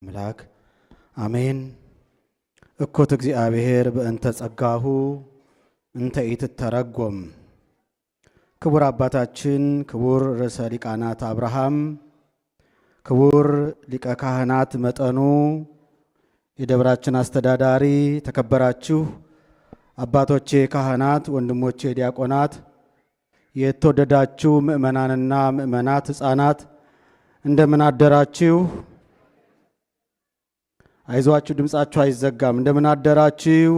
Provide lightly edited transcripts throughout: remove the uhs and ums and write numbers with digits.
ملاك آمين እኮት እግዚአብሔር በእንተ ጸጋሁ እንተ ኢትተረጎም ክቡር አባታችን ክቡር ርዕሰ ሊቃናት አብርሃም ክቡር ሊቀ ካህናት መጠኑ የደብራችን አስተዳዳሪ ተከበራችሁ አባቶቼ ካህናት ወንድሞቼ ዲያቆናት የተወደዳችሁ ምእመናንና ምእመናት ሕፃናት እንደምን አደራችሁ? አይዟችሁ ድምጻችሁ አይዘጋም። እንደምን አደራችሁ?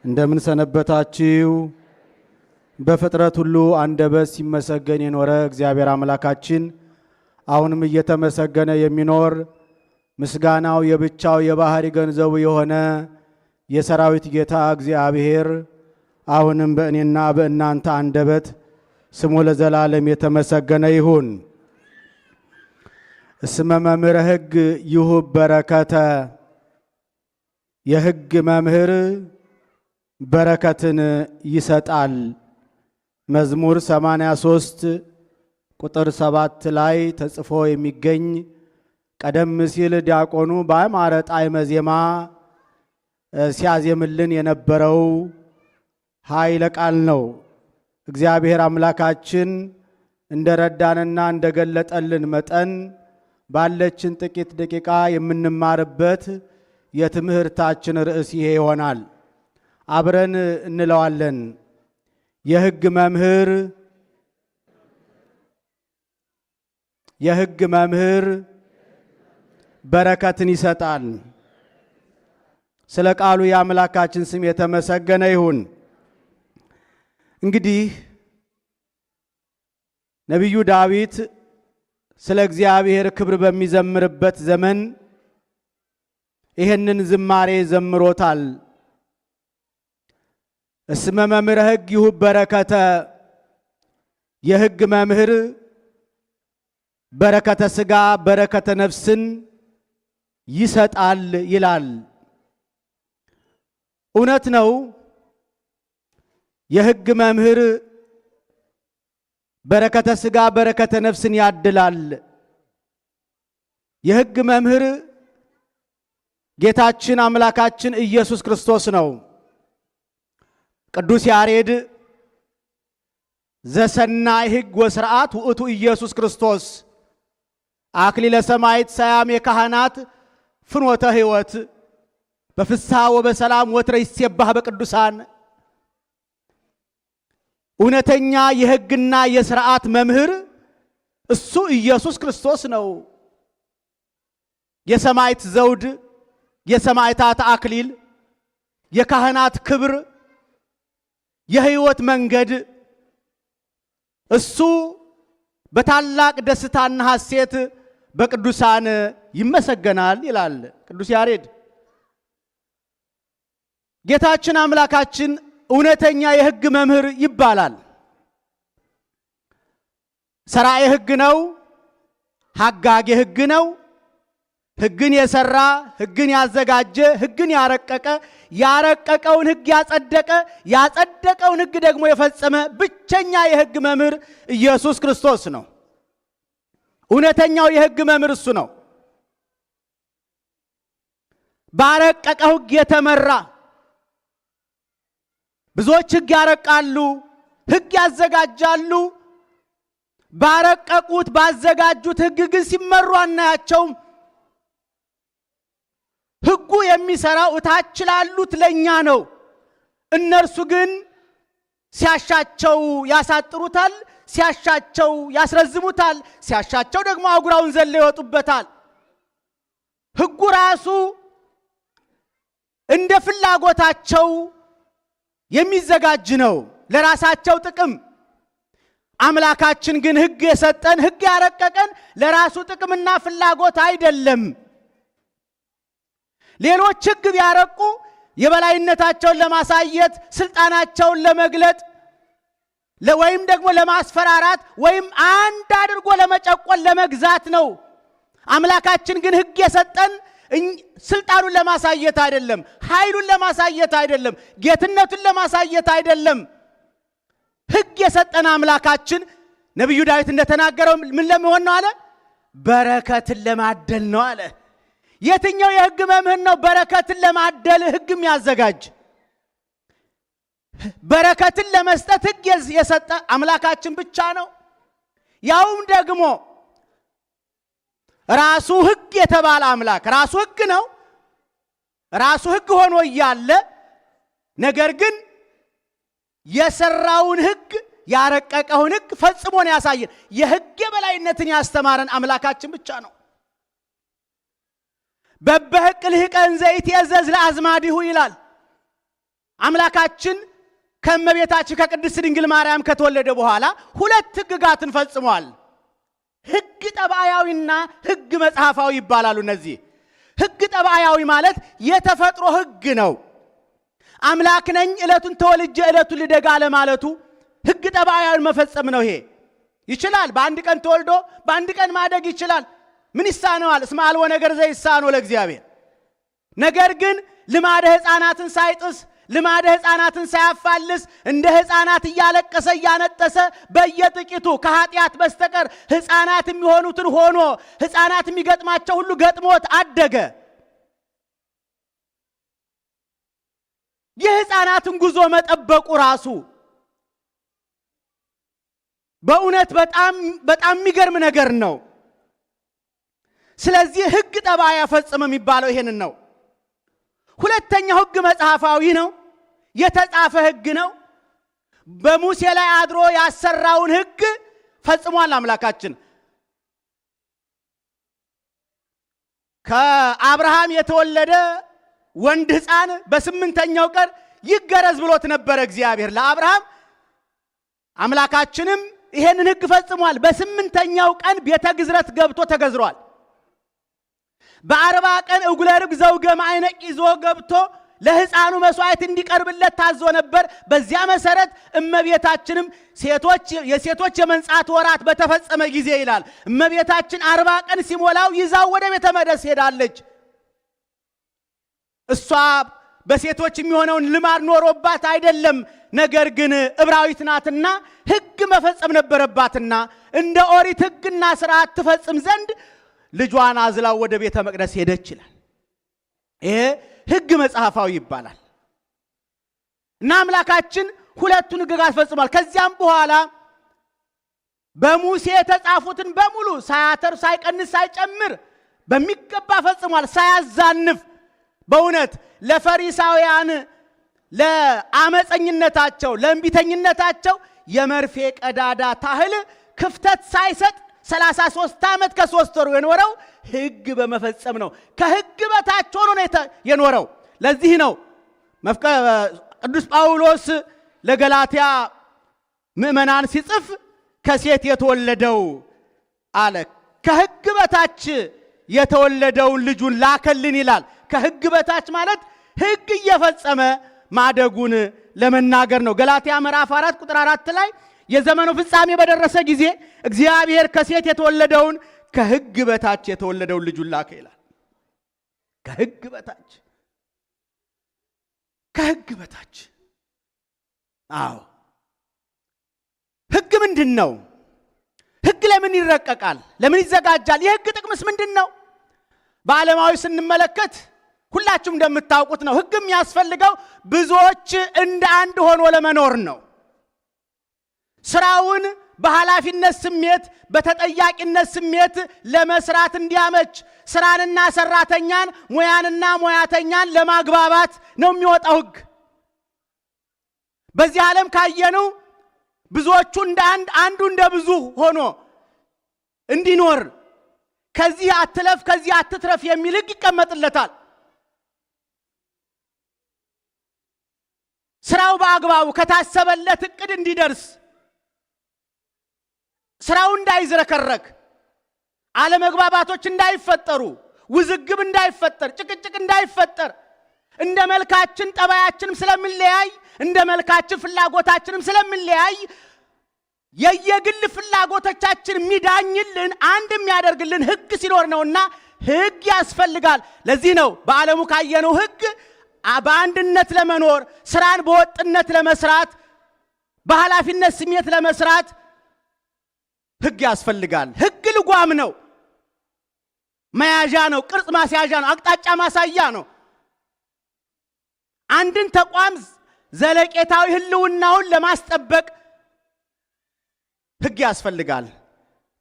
እንደምን ሰነበታችሁ? በፍጥረት ሁሉ አንደበት ሲመሰገን የኖረ እግዚአብሔር አምላካችን አሁንም እየተመሰገነ የሚኖር ምስጋናው የብቻው የባህሪ ገንዘቡ የሆነ የሰራዊት ጌታ እግዚአብሔር አሁንም በእኔና በእናንተ አንደበት ስሙ ለዘላለም የተመሰገነ ይሁን። እስመ መምህረ ሕግ ይሁብ በረከተ የሕግ መምህር በረከትን ይሰጣል። መዝሙር 83 ቁጥር 7 ላይ ተጽፎ የሚገኝ ቀደም ሲል ዲያቆኑ በአማረ ጣዕመ ዜማ ሲያዜምልን የነበረው ኃይለ ቃል ነው። እግዚአብሔር አምላካችን እንደረዳንና እንደገለጠልን መጠን ባለችን ጥቂት ደቂቃ የምንማርበት የትምህርታችን ርዕስ ይሄ ይሆናል። አብረን እንለዋለን። የሕግ መምህር በረከትን ይሰጣል። ስለ ቃሉ የአምላካችን ስም የተመሰገነ ይሁን። እንግዲህ ነቢዩ ዳዊት ስለ እግዚአብሔር ክብር በሚዘምርበት ዘመን ይህንን ዝማሬ ዘምሮታል። እስመ መምህረ ሕግ ይሁብ በረከተ የሕግ መምህር በረከተ ሥጋ በረከተ ነፍስን ይሰጣል ይላል። እውነት ነው። የሕግ መምህር በረከተ ሥጋ በረከተ ነፍስን ያድላል። የሕግ መምህር ጌታችን አምላካችን ኢየሱስ ክርስቶስ ነው። ቅዱስ ያሬድ ዘሰናይ ሕግ ወሥርዓት ውእቱ ኢየሱስ ክርስቶስ አክሊለ ሰማዕት ሰያሜ ካህናት ፍኖተ ሕይወት በፍስሐ ወበሰላም ወትረ ይሴባህ በቅዱሳን። እውነተኛ የሕግና የሥርዓት መምህር እሱ ኢየሱስ ክርስቶስ ነው። የሰማዕት ዘውድ፣ የሰማዕታት አክሊል፣ የካህናት ክብር፣ የሕይወት መንገድ እሱ በታላቅ ደስታና ሐሴት በቅዱሳን ይመሰገናል ይላል ቅዱስ ያሬድ። ጌታችን አምላካችን እውነተኛ የሕግ መምህር ይባላል። ሰራኤ ሕግ ነው። ሐጋጌ ሕግ ነው። ሕግን የሰራ ሕግን ያዘጋጀ ሕግን ያረቀቀ ያረቀቀውን ሕግ ያጸደቀ ያጸደቀውን ሕግ ደግሞ የፈጸመ ብቸኛ የሕግ መምህር ኢየሱስ ክርስቶስ ነው። እውነተኛው የሕግ መምህር እሱ ነው። ባረቀቀው ሕግ የተመራ ብዙዎች ሕግ ያረቃሉ፣ ሕግ ያዘጋጃሉ። ባረቀቁት ባዘጋጁት ሕግ ግን ሲመሩ አናያቸውም። ሕጉ የሚሰራው እታች ላሉት ለኛ ነው። እነርሱ ግን ሲያሻቸው ያሳጥሩታል፣ ሲያሻቸው ያስረዝሙታል፣ ሲያሻቸው ደግሞ አጉራውን ዘለው ይወጡበታል። ሕጉ ራሱ እንደ ፍላጎታቸው የሚዘጋጅ ነው ለራሳቸው ጥቅም። አምላካችን ግን ሕግ የሰጠን ሕግ ያረቀቀን ለራሱ ጥቅምና ፍላጎት አይደለም። ሌሎች ሕግ ቢያረቁ የበላይነታቸውን ለማሳየት ስልጣናቸውን ለመግለጥ ወይም ደግሞ ለማስፈራራት ወይም አንድ አድርጎ ለመጨቆን ለመግዛት ነው። አምላካችን ግን ሕግ የሰጠን ስልጣኑን ለማሳየት አይደለም፣ ኃይሉን ለማሳየት አይደለም፣ ጌትነቱን ለማሳየት አይደለም። ሕግ የሰጠን አምላካችን ነቢዩ ዳዊት እንደተናገረው ምን ለመሆን ነው አለ? በረከትን ለማደል ነው አለ። የትኛው የሕግ መምህር ነው በረከትን ለማደል ሕግ የሚያዘጋጅ? በረከትን ለመስጠት ሕግ የሰጠ አምላካችን ብቻ ነው። ያውም ደግሞ ራሱ ሕግ የተባለ አምላክ ራሱ ሕግ ነው። ራሱ ሕግ ሆኖ እያለ ነገር ግን የሰራውን ሕግ ያረቀቀውን ሕግ ፈጽሞ ነው ያሳየን። የሕግ የበላይነትን ያስተማረን አምላካችን ብቻ ነው። በበሕቅ ልህቀን ዘይትዔዘዝ ለአዝማዲሁ ይላል። አምላካችን ከእመቤታችን ከቅድስት ድንግል ማርያም ከተወለደ በኋላ ሁለት ሕግጋትን ፈጽሟል። ሕግ ጠባያዊና ሕግ መጽሐፋዊ ይባላሉ። እነዚህ ሕግ ጠባያዊ ማለት የተፈጥሮ ሕግ ነው። አምላክ ነኝ ዕለቱን ተወልጄ ዕለቱን ልደጋ ለማለቱ ሕግ ጠባያዊን መፈጸም ነው። ይሄ ይችላል። በአንድ ቀን ተወልዶ በአንድ ቀን ማደግ ይችላል። ምን ይሳነዋል? እስመ አልቦ ነገር ዘይሳነው ለእግዚአብሔር። ነገር ግን ልማደ ሕፃናትን ሳይጥስ ልማደ ሕፃናትን ሳያፋልስ እንደ ሕፃናት እያለቀሰ እያነጠሰ በየጥቂቱ ከኃጢአት በስተቀር ሕፃናት የሚሆኑትን ሆኖ ሕፃናት የሚገጥማቸው ሁሉ ገጥሞት አደገ። የሕፃናትን ጉዞ መጠበቁ ራሱ በእውነት በጣም የሚገርም ነገር ነው። ስለዚህ ሕግ ጠባይ ፈጽሞ የሚባለው ይሄንን ነው። ሁለተኛው ሕግ መጽሐፋዊ ነው። የተጻፈ ሕግ ነው። በሙሴ ላይ አድሮ ያሰራውን ሕግ ፈጽሟል አምላካችን። ከአብርሃም የተወለደ ወንድ ሕፃን በስምንተኛው ቀን ይገረዝ ብሎት ነበረ እግዚአብሔር ለአብርሃም። አምላካችንም ይሄንን ሕግ ፈጽሟል። በስምንተኛው ቀን ቤተ ግዝረት ገብቶ ተገዝሯል። በ40 ቀን እጉለ ርግብ ዘውገ ማዕነቅ ይዞ ገብቶ ለሕፃኑ መስዋዕት እንዲቀርብለት ታዞ ነበር። በዚያ መሰረት እመቤታችንም የሴቶች የመንጻት ወራት በተፈጸመ ጊዜ ይላል እመቤታችን 40 ቀን ሲሞላው ይዛው ወደ ቤተ መቅደስ ሄዳለች። እሷ በሴቶች የሚሆነውን ልማድ ኖሮባት አይደለም። ነገር ግን ዕብራዊት ናትና ሕግ መፈጸም ነበረባትና እንደ ኦሪት ሕግና ሥርዓት ትፈጽም ዘንድ ልጇን አዝላው ወደ ቤተ መቅደስ ሄደች ይላል። ይሄ ሕግ መጽሐፋዊ ይባላል። እና አምላካችን ሁለቱን ሕግጋት ፈጽሟል። ከዚያም በኋላ በሙሴ የተጻፉትን በሙሉ ሳያተር ሳይቀንስ ሳይጨምር በሚገባ ፈጽሟል፣ ሳያዛንፍ። በእውነት ለፈሪሳውያን ለአመፀኝነታቸው ለእንቢተኝነታቸው የመርፌ ቀዳዳ ታህል ክፍተት ሳይሰጥ 33 ዓመት ከ3 ወር የኖረው ሕግ በመፈጸም ነው። ከሕግ በታች ሆኖ ነው የኖረው። ለዚህ ነው ቅዱስ ጳውሎስ ለገላትያ ምዕመናን ሲጽፍ ከሴት የተወለደው አለ። ከሕግ በታች የተወለደውን ልጁን ላከልን ይላል። ከሕግ በታች ማለት ሕግ እየፈጸመ ማደጉን ለመናገር ነው። ገላትያ ምዕራፍ 4 ቁጥር 4 ላይ የዘመኑ ፍጻሜ በደረሰ ጊዜ እግዚአብሔር ከሴት የተወለደውን ከሕግ በታች የተወለደውን ልጁን ላከ ይላል። ከሕግ በታች ከሕግ በታች። አዎ ሕግ ምንድን ነው? ሕግ ለምን ይረቀቃል? ለምን ይዘጋጃል? የሕግ ጥቅምስ ምንድን ነው? በዓለማዊ ስንመለከት ሁላችሁም እንደምታውቁት ነው። ሕግ የሚያስፈልገው ብዙዎች እንደ አንድ ሆኖ ለመኖር ነው። ስራውን በኃላፊነት ስሜት በተጠያቂነት ስሜት ለመስራት እንዲያመች ስራንና ሰራተኛን ሙያንና ሙያተኛን ለማግባባት ነው የሚወጣው ሕግ። በዚህ ዓለም ካየነው ብዙዎቹ እንደ አንዱ እንደ ብዙ ሆኖ እንዲኖር ከዚህ አትለፍ ከዚህ አትትረፍ የሚል ሕግ ይቀመጥለታል። ስራው በአግባቡ ከታሰበለት እቅድ እንዲደርስ ስራው እንዳይዝረከረክ አለመግባባቶች እንዳይፈጠሩ ውዝግብ እንዳይፈጠር ጭቅጭቅ እንዳይፈጠር እንደ መልካችን ጠባያችንም ስለምንለያይ እንደ መልካችን ፍላጎታችንም ስለምንለያይ የየግል ፍላጎቶቻችን የሚዳኝልን አንድ የሚያደርግልን ሕግ ሲኖር ነውና ሕግ ያስፈልጋል። ለዚህ ነው በዓለሙ ካየነው ሕግ በአንድነት ለመኖር ስራን በወጥነት ለመስራት በኃላፊነት ስሜት ለመስራት ሕግ ያስፈልጋል። ሕግ ልጓም ነው። መያዣ ነው፣ ቅርጽ ማስያዣ ነው፣ አቅጣጫ ማሳያ ነው። አንድን ተቋም ዘለቄታዊ ህልውናውን ለማስጠበቅ ህግ ያስፈልጋል።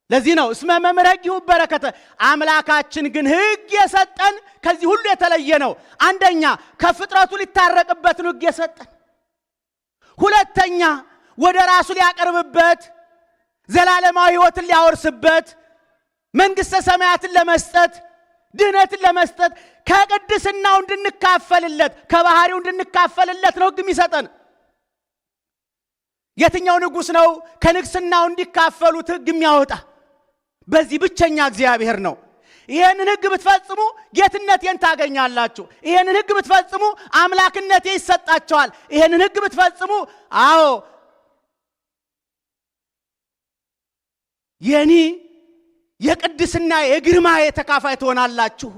ለዚህ ነው እስመ መምህር ሕጊሁ በረከተ። አምላካችን ግን ህግ የሰጠን ከዚህ ሁሉ የተለየ ነው። አንደኛ ከፍጥረቱ ሊታረቅበት ነው ህግ የሰጠን። ሁለተኛ ወደ ራሱ ሊያቀርብበት፣ ዘላለማዊ ህይወትን ሊያወርስበት፣ መንግስተ ሰማያትን ለመስጠት፣ ድህነትን ለመስጠት፣ ከቅድስናው እንድንካፈልለት፣ ከባህሪው እንድንካፈልለት ነው ህግ የሚሰጠን። የትኛው ንጉስ ነው ከንግስናው እንዲካፈሉት ህግ የሚያወጣ? በዚህ ብቸኛ እግዚአብሔር ነው። ይሄንን ህግ ብትፈጽሙ ጌትነቴን ታገኛላችሁ። ይሄንን ህግ ብትፈጽሙ አምላክነቴ ይሰጣቸዋል። ይሄንን ህግ ብትፈጽሙ አዎ የኔ የቅድስና የግርማዬ ተካፋይ ትሆናላችሁ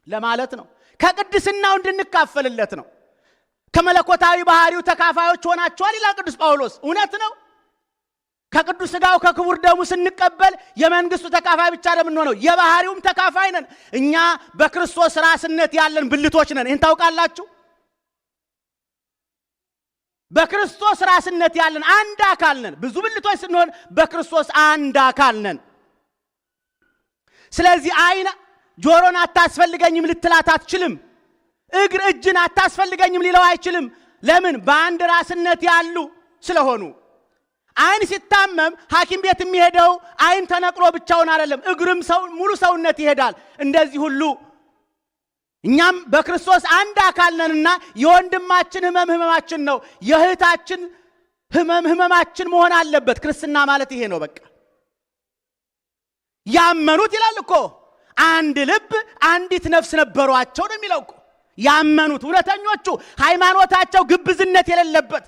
ለማለት ነው። ከቅድስናው እንድንካፈልለት ነው። ከመለኮታዊ ባህሪው ተካፋዮች ሆናችኋል ይላል ቅዱስ ጳውሎስ። እውነት ነው። ከቅዱስ ሥጋው ከክቡር ደሙ ስንቀበል የመንግስቱ ተካፋይ ብቻ ነው፣ የባህሪውም ተካፋይ ነን። እኛ በክርስቶስ ራስነት ያለን ብልቶች ነን። ይህን ታውቃላችሁ። በክርስቶስ ራስነት ያለን አንድ አካል ነን። ብዙ ብልቶች ስንሆን በክርስቶስ አንድ አካል ነን። ስለዚህ አይን ጆሮን አታስፈልገኝም ልትላት አትችልም። እግር እጅን አታስፈልገኝም ሊለው አይችልም። ለምን? በአንድ ራስነት ያሉ ስለሆኑ። አይን ሲታመም ሐኪም ቤት የሚሄደው አይን ተነቅሎ ብቻውን አይደለም፣ እግርም ሙሉ ሰውነት ይሄዳል። እንደዚህ ሁሉ እኛም በክርስቶስ አንድ አካል ነንና የወንድማችን ህመም ህመማችን ነው፣ የእህታችን ህመም ህመማችን መሆን አለበት። ክርስትና ማለት ይሄ ነው። በቃ ያመኑት ይላል እኮ አንድ ልብ አንዲት ነፍስ ነበሯቸው ነው የሚለው እኮ። ያመኑት እውነተኞቹ ሃይማኖታቸው ግብዝነት የሌለበት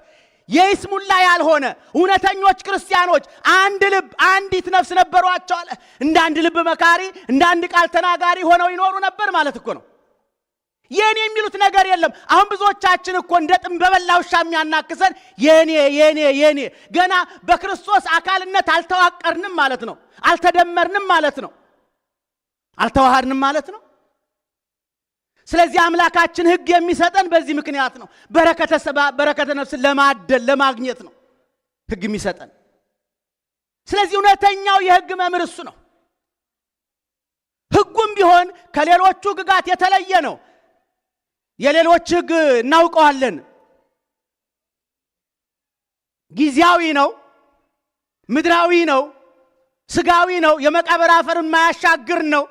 የይስሙላ ያልሆነ እውነተኞች ክርስቲያኖች አንድ ልብ አንዲት ነፍስ ነበሯቸው አለ። እንደ አንድ ልብ መካሪ፣ እንደ አንድ ቃል ተናጋሪ ሆነው ይኖሩ ነበር ማለት እኮ ነው። የኔ የሚሉት ነገር የለም። አሁን ብዙዎቻችን እኮ እንደ ጥም በበላ ውሻ የሚያናክሰን የኔ የኔ የኔ፣ ገና በክርስቶስ አካልነት አልተዋቀርንም ማለት ነው። አልተደመርንም ማለት ነው። አልተዋሃድንም ማለት ነው። ስለዚህ አምላካችን ህግ የሚሰጠን በዚህ ምክንያት ነው። በረከተ ነፍስን ለማደል ለማግኘት ነው ህግ የሚሰጠን። ስለዚህ እውነተኛው የህግ መምህር እሱ ነው። ህጉም ቢሆን ከሌሎቹ ህግጋት የተለየ ነው። የሌሎች ህግ እናውቀዋለን። ጊዜያዊ ነው፣ ምድራዊ ነው፣ ስጋዊ ነው፣ የመቃብር አፈር የማያሻግር ነው።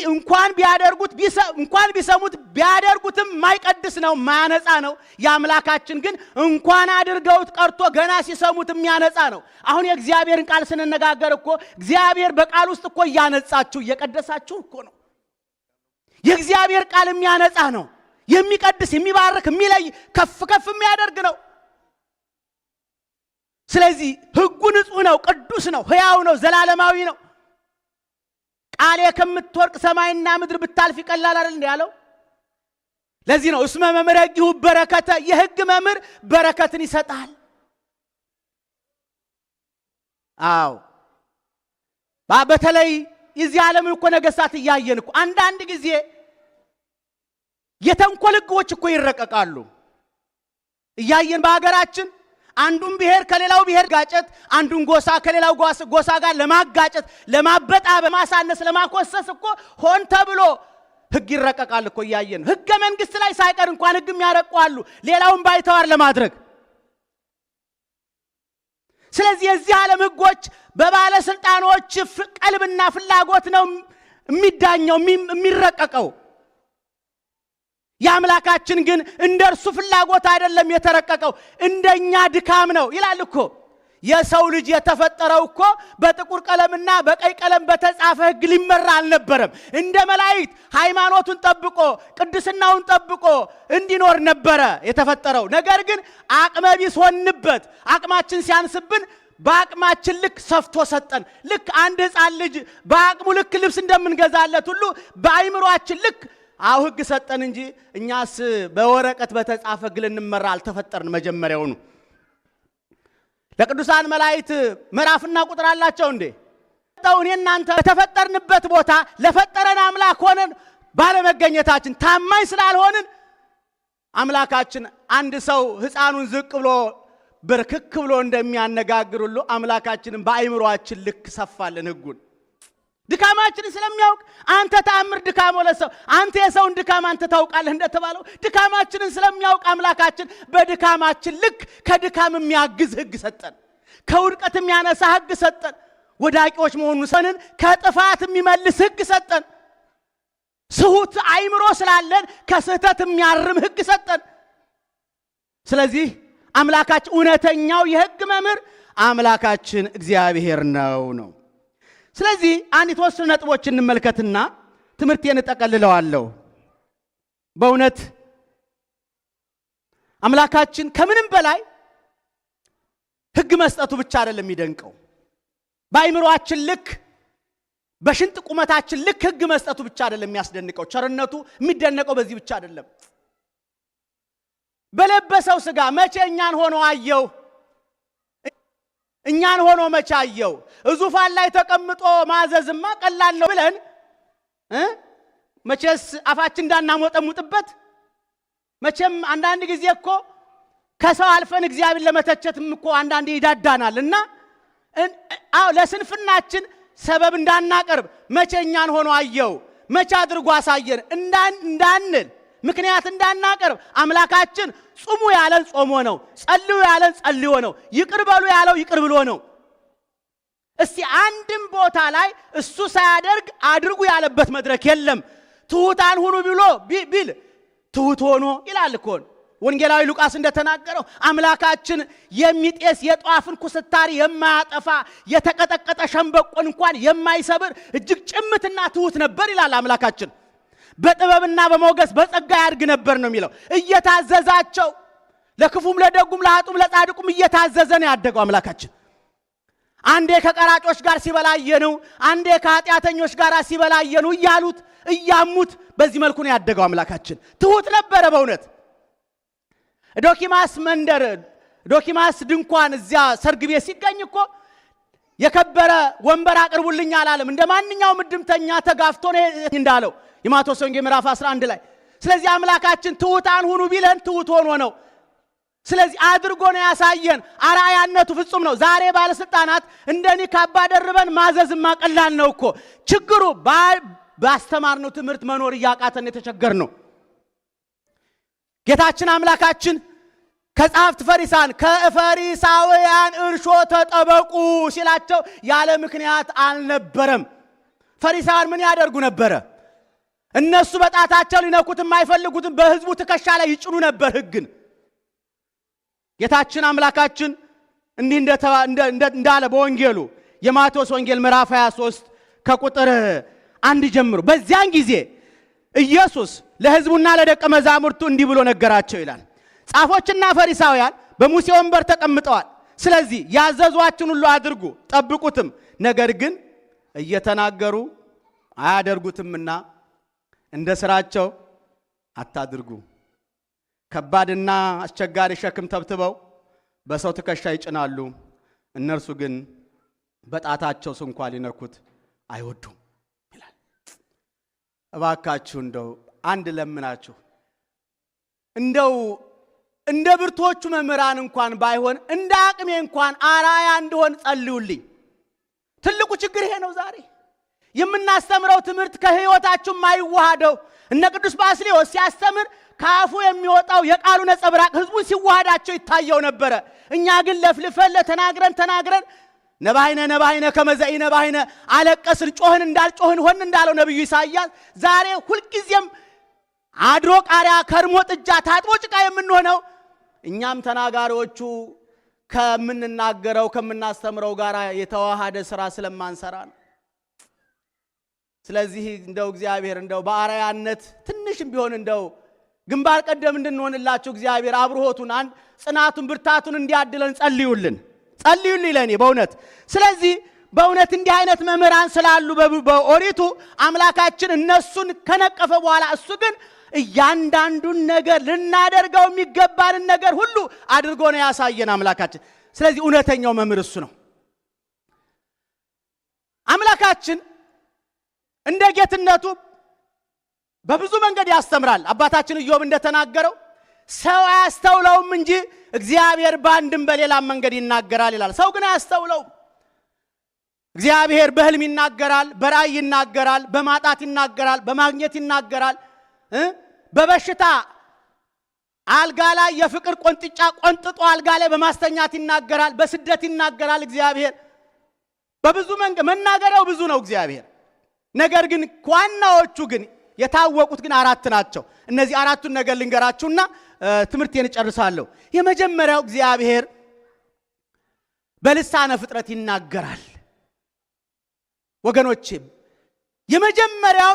እንኳን ቢሰሙት ቢያደርጉትም ማይቀድስ ነው፣ ማያነጻ ነው። የአምላካችን ግን እንኳን አድርገውት ቀርቶ ገና ሲሰሙት የሚያነጻ ነው። አሁን የእግዚአብሔርን ቃል ስንነጋገር እኮ እግዚአብሔር በቃል ውስጥ እኮ እያነጻችሁ እየቀደሳችሁ እኮ ነው። የእግዚአብሔር ቃል የሚያነጻ ነው፣ የሚቀድስ፣ የሚባርክ፣ የሚለይ፣ ከፍ ከፍ የሚያደርግ ነው። ስለዚህ ህጉ ንጹህ ነው፣ ቅዱስ ነው፣ ሕያው ነው፣ ዘላለማዊ ነው። ቃሌ ከምትወርቅ ሰማይና ምድር ብታልፍ ይቀላል አይደል እንዴ ያለው? ለዚህ ነው እስመ መምህር ሕጊሁ በረከተ። የህግ መምህር በረከትን ይሰጣል። አዎ በተለይ እዚህ ዓለም እኮ ነገሥታት እያየን እኮ አንዳንድ ጊዜ የተንኮል ህጎች እኮ ይረቀቃሉ እያየን በሀገራችን። አንዱን ብሔር ከሌላው ብሔር ጋጨት፣ አንዱን ጎሳ ከሌላው ጎሳ ጋር ለማጋጨት፣ ለማበጣበጥ፣ ለማሳነስ፣ ለማኮሰስ እኮ ሆን ተብሎ ህግ ይረቀቃል እኮ እያየን። ህገ መንግስት ላይ ሳይቀር እንኳን ህግ የሚያረቁ አሉ፣ ሌላውን ባይተዋር ለማድረግ። ስለዚህ የዚህ ዓለም ህጎች በባለስልጣኖች ቀልብና ፍላጎት ነው የሚዳኘው የሚረቀቀው። የአምላካችን ግን እንደርሱ ፍላጎት አይደለም የተረቀቀው፣ እንደኛ ድካም ነው ይላል እኮ። የሰው ልጅ የተፈጠረው እኮ በጥቁር ቀለምና በቀይ ቀለም በተጻፈ ህግ ሊመራ አልነበረም። እንደ መላእክት ሃይማኖቱን ጠብቆ ቅድስናውን ጠብቆ እንዲኖር ነበረ የተፈጠረው። ነገር ግን አቅመቢስ ሆንበት። አቅማችን ሲያንስብን በአቅማችን ልክ ሰፍቶ ሰጠን። ልክ አንድ ህፃን ልጅ በአቅሙ ልክ ልብስ እንደምንገዛለት ሁሉ በአይምሮአችን ልክ ህግ ሰጠን እንጂ እኛስ በወረቀት በተጻፈ ህግ ልንመራ አልተፈጠርን መጀመሪያውኑ። ለቅዱሳን መላእክት ምዕራፍና ቁጥር አላቸው እንዴ? ተጠውን እናንተ ተፈጠርንበት ቦታ ለፈጠረን አምላክ ሆነን ባለመገኘታችን ታማኝ ስላልሆንን አምላካችን አንድ ሰው ሕፃኑን ዝቅ ብሎ በርክክ ብሎ እንደሚያነጋግር ሁሉ አምላካችንን በአይምሮአችን ልክ ሰፋልን ሕጉን ድካማችንን ስለሚያውቅ አንተ ተአምር ድካም ወለሰው አንተ የሰውን ድካም አንተ ታውቃለህ እንደተባለው ድካማችንን ስለሚያውቅ አምላካችን በድካማችን ልክ ከድካም የሚያግዝ ሕግ ሰጠን ከውድቀት የሚያነሳ ሕግ ሰጠን ወዳቂዎች መሆኑን ሰንን ከጥፋት የሚመልስ ሕግ ሰጠን ስሁት አይምሮ ስላለን ከስህተት የሚያርም ሕግ ሰጠን ስለዚህ አምላካችን እውነተኛው የሕግ መምህር አምላካችን እግዚአብሔር ነው ስለዚህ አንድ የተወሰኑ ነጥቦችን እንመልከትና ትምህርቴን እጠቀልለዋለሁ በእውነት አምላካችን ከምንም በላይ ሕግ መስጠቱ ብቻ አይደለም የሚደንቀው በአይምሮአችን ልክ በሽንጥ ቁመታችን ልክ ሕግ መስጠቱ ብቻ አይደለም የሚያስደንቀው ቸርነቱ የሚደነቀው በዚህ ብቻ አይደለም በለበሰው ሥጋ መቼ እኛን ሆኖ አየው እኛን ሆኖ መቼ አየው ዙፋን ላይ ተቀምጦ ማዘዝማ ቀላል ነው ብለን መቼስ አፋችን እንዳናሞጠሙጥበት መቼም አንዳንድ ጊዜ እኮ ከሰው አልፈን እግዚአብሔር ለመተቸትም እኮ አንዳንዴ ይዳዳናልና አው ለስንፍናችን ሰበብ እንዳናቀርብ መቼ እኛን ሆኖ አየው መቼ አድርጎ አሳየን እንዳንል ምክንያት እንዳናቀርብ አምላካችን ጾሙ ያለን ጾሞ ነው ጸልዩ ያለን ጸልዮ ነው ይቅር በሉ ያለው ይቅር ብሎ ነው እስቲ አንድም ቦታ ላይ እሱ ሳያደርግ አድርጉ ያለበት መድረክ የለም ትሁታን ሁኑ ብሎ ቢል ትሁት ሆኖ ይላል እኮ ወንጌላዊ ሉቃስ እንደተናገረው አምላካችን የሚጤስ የጧፍን ኩስታሪ የማያጠፋ የተቀጠቀጠ ሸምበቆን እንኳን የማይሰብር እጅግ ጭምትና ትሁት ነበር ይላል አምላካችን በጥበብና በሞገስ በጸጋ ያድግ ነበር ነው የሚለው እየታዘዛቸው ለክፉም ለደጉም ለኃጥኡም ለጻድቁም እየታዘዘ ነው ያደገው አምላካችን አንዴ ከቀራጮች ጋር ሲበላየነው አንዴ ከኃጢአተኞች ጋር ሲበላየነው እያሉት እያሙት በዚህ መልኩ ነው ያደገው አምላካችን ትሁት ነበር በእውነት ዶኪማስ መንደር ዶኪማስ ድንኳን እዚያ ሰርግ ቤት ሲገኝ እኮ የከበረ ወንበር አቅርቡልኝ አላለም እንደማንኛውም እድምተኛ ተጋፍቶ ነው እንዳለው የማቴዎስ ወንጌል ምዕራፍ 11 ላይ ስለዚህ አምላካችን ትሁታን ሁኑ ቢለን ትሁት ሆኖ ነው ስለዚህ አድርጎ ነው ያሳየን አራያነቱ ፍጹም ነው ዛሬ ባለስልጣናት እንደኒ ካባ ደርበን ማዘዝማ ቀላል ነው እኮ ችግሩ ባስተማርነው ትምህርት መኖር ያቃተን የተቸገር ነው ጌታችን አምላካችን ከጻፍት ከፈሪሳውያን እርሾ ተጠበቁ ሲላቸው ያለ ምክንያት አልነበረም ፈሪሳውያን ምን ያደርጉ ነበር እነሱ በጣታቸው ሊነኩት የማይፈልጉትን በህዝቡ ትከሻ ላይ ይጭኑ ነበር ሕግን ጌታችን አምላካችን እንዲህ እንዳለ በወንጌሉ የማቴዎስ ወንጌል ምዕራፍ 23 ከቁጥር 1 ጀምሮ በዚያን ጊዜ ኢየሱስ ለሕዝቡና ለደቀ መዛሙርቱ እንዲህ ብሎ ነገራቸው ይላል ጻፎችና ፈሪሳውያን በሙሴ ወንበር ተቀምጠዋል ስለዚህ ያዘዟችሁን ሁሉ አድርጉ ጠብቁትም ነገር ግን እየተናገሩ አያደርጉትምና እንደ ስራቸው አታድርጉ ከባድና አስቸጋሪ ሸክም ተብትበው በሰው ትከሻ ይጭናሉ እነርሱ ግን በጣታቸው እንኳን ሊነኩት አይወዱም ይላል እባካችሁ እንደው አንድ ለምናችሁ እንደው እንደ ብርቶቹ መምህራን እንኳን ባይሆን እንደ አቅሜ እንኳን አራያ እንደሆን ጸልዩልኝ ትልቁ ችግር ይሄ ነው ዛሬ የምናስተምረው ትምህርት ከህይወታችን ማይዋሃደው እነ ቅዱስ ባስልዮስ ሲያስተምር ካፉ የሚወጣው የቃሉ ነጸብራቅ ህዝቡን ሲዋሃዳቸው ይታየው ነበር እኛ ግን ለፍልፈለ ተናግረን ነባይነ ከመዘይ ነባይነ አለቀስን ጮህን እንዳልጮህን ሆን እንዳለው ነብዩ ኢሳይያስ ዛሬ ሁልጊዜም አድሮ ቃሪያ ከርሞ ጥጃ ታጥቦ ጭቃ የምንሆነው እኛም ተናጋሪዎቹ ከምንናገረው ከምናስተምረው ጋር የተዋሃደ ስራ ስለማንሰራ ነው ስለዚህ እንደው እግዚአብሔር እንደው በአራያነት ትንሽም ቢሆን እንደው ግንባር ቀደም እንድንሆንላችሁ እግዚአብሔር አብርሆቱን ጽናቱን ብርታቱን እንዲያድለን ጸልዩልን ለኔ በእውነት ስለዚህ በእውነት እንዲህ አይነት መምህራን ስላሉ በኦሪቱ አምላካችን እነሱን ከነቀፈ በኋላ እሱ ግን እያንዳንዱን ነገር ልናደርገው የሚገባንን ነገር ሁሉ አድርጎ ነው ያሳየን አምላካችን ስለዚህ እውነተኛው መምህር እሱ ነው አምላካችን እንደ ጌትነቱ በብዙ መንገድ ያስተምራል። አባታችን ኢዮብ እንደተናገረው ሰው አያስተውለውም እንጂ እግዚአብሔር በአንድም በሌላም መንገድ ይናገራል ይላል። ሰው ግን አያስተውለውም። እግዚአብሔር በህልም ይናገራል፣ በራእይ ይናገራል፣ በማጣት ይናገራል፣ በማግኘት ይናገራል፣ በበሽታ አልጋ ላይ የፍቅር ቆንጥጫ ቆንጥጦ አልጋ ላይ በማስተኛት ይናገራል፣ በስደት ይናገራል። እግዚአብሔር በብዙ መንገድ መናገሪያው ብዙ ነው እግዚአብሔር። ነገር ግን ዋናዎቹ ግን የታወቁት ግን አራት ናቸው። እነዚህ አራቱን ነገር ልንገራችሁና ትምህርቴን እጨርሳለሁ። የመጀመሪያው እግዚአብሔር በልሳነ ፍጥረት ይናገራል። ወገኖቼ የመጀመሪያው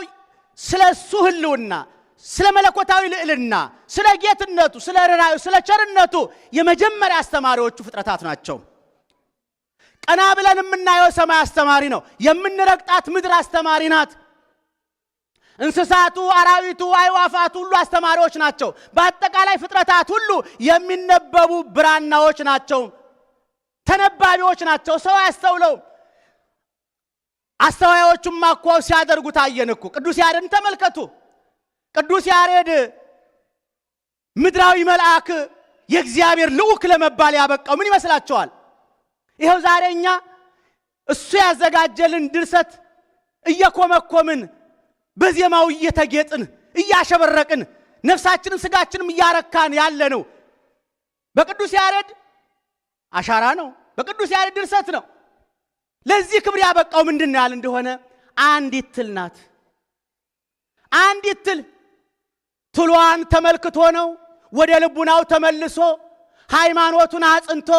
ስለሱ ህልውና፣ ስለ መለኮታዊ ልዕልና፣ ስለ ጌትነቱ፣ ስለ ርኅራኄው፣ ስለ ቸርነቱ የመጀመሪያ አስተማሪዎቹ ፍጥረታት ናቸው። ቀና ብለን የምናየው ሰማይ አስተማሪ ነው። የምንረግጣት ምድር አስተማሪ ናት። እንስሳቱ፣ አራዊቱ፣ አዕዋፋቱ ሁሉ አስተማሪዎች ናቸው። በአጠቃላይ ፍጥረታት ሁሉ የሚነበቡ ብራናዎች ናቸው፣ ተነባቢዎች ናቸው። ሰው አያስተውለውም። አስተዋዮቹማ እኮ ሲያደርጉት አየን እኮ። ቅዱስ ያሬድን ተመልከቱ። ቅዱስ ያሬድ ምድራዊ መልአክ የእግዚአብሔር ልዑክ ለመባል ያበቃው ምን ይመስላችኋል? ይኸው ዛሬ እኛ እሱ ያዘጋጀልን ድርሰት እየኮመኮምን በዜማው እየተጌጥን እያሸበረቅን ነፍሳችንን ስጋችንም እያረካን ያለ ነው በቅዱስ ያሬድ አሻራ ነው፣ በቅዱስ ያሬድ ድርሰት ነው። ለዚህ ክብር ያበቃው ምንድነው ያል እንደሆነ አንዲት ትል ናት። አንዲት ትል ትሏን ተመልክቶ ነው ወደ ልቡናው ተመልሶ ሃይማኖቱን አጽንቶ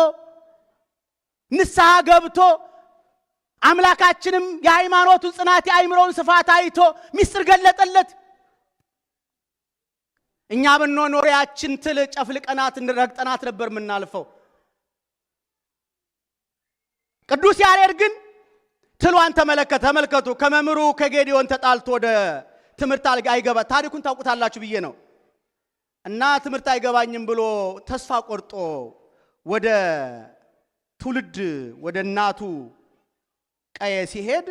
ንስሐ ገብቶ አምላካችንም የሃይማኖቱን ጽናት የአእምሮውን ስፋት አይቶ ምስጢር ገለጠለት። እኛ ብንኖር ያችን ትል ጨፍልቀናት እንረግጠናት ነበር የምናልፈው። ቅዱስ ያሬድ ግን ትሏን ተመለከተ። ተመልከቱ፣ ከመምሩ ከጌዲዮን ተጣልቶ ወደ ትምህርት አይገባ ታሪኩን ታውቁታላችሁ ብዬ ነው። እና ትምህርት አይገባኝም ብሎ ተስፋ ቆርጦ ወደ ትውልድ ወደ እናቱ ቀየ ሲሄድ